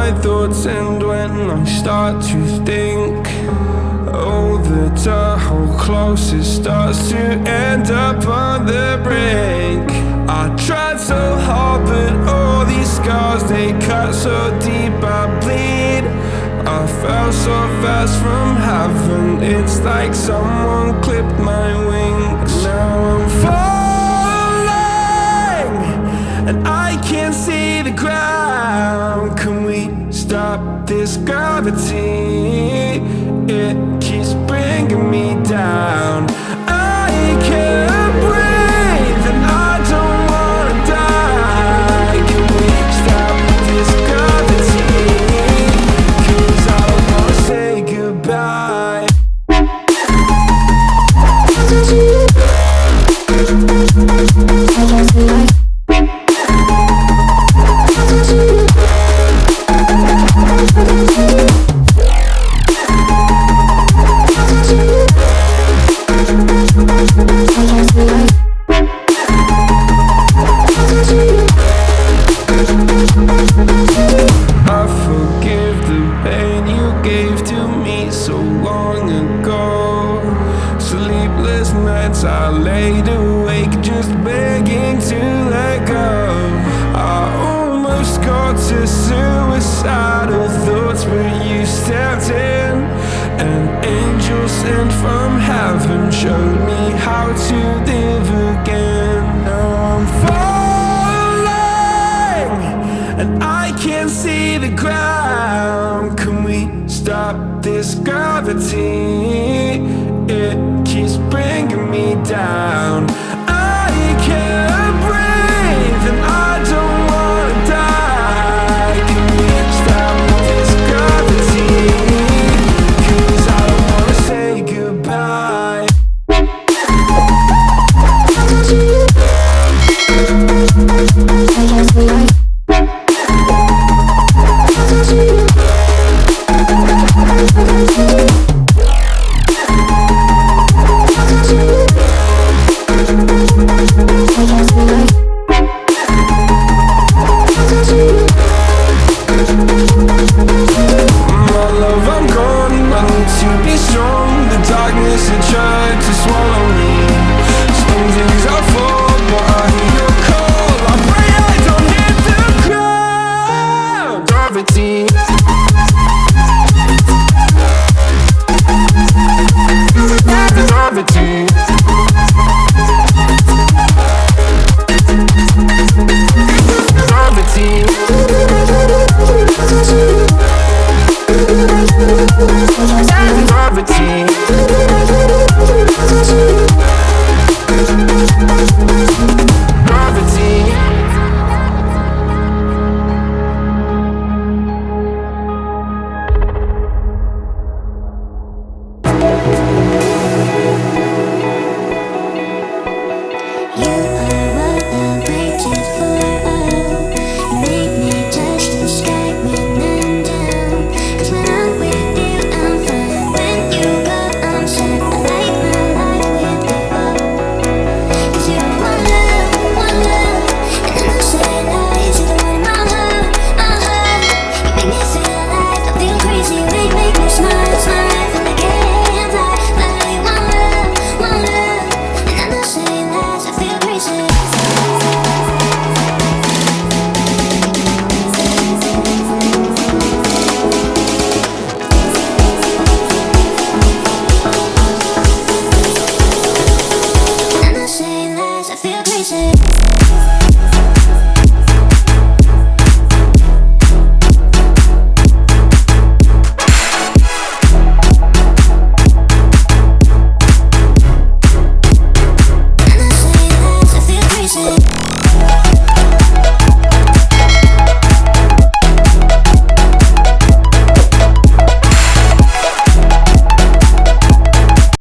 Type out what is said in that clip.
my thoughts end when I start to think. Oh, the door how close it starts to end up on the brink. I tried so hard, but all these scars, they cut so deep I bleed. I fell so fast from heaven, it's like someone clipped my wings. Now I'm falling, and I can't see the ground. Can we stop this gravity? It keeps bringing me down. I can't breathe, and I don't wanna die. Can we stop this gravity? 'Cause I don't wanna say goodbye. I forgive the pain you gave to me so long ago. Sleepless nights I laid awake just begging to let go. I almost got to suicidal thoughts, but you stepped in. An angel sent from heaven showed me how to live again. Now I'm falling, and I can't see the ground. Can we stop this gravity? It keeps bringing me down. I can't breathe, and I don't wanna die. Can we stop this gravity? 'Cause I don't wanna say goodbye. My love, I'm gone, I need to be strong. The darkness, it tried to swallow me. Some days I fall, but I hear your call. I pray I don't hit the ground. Gravity.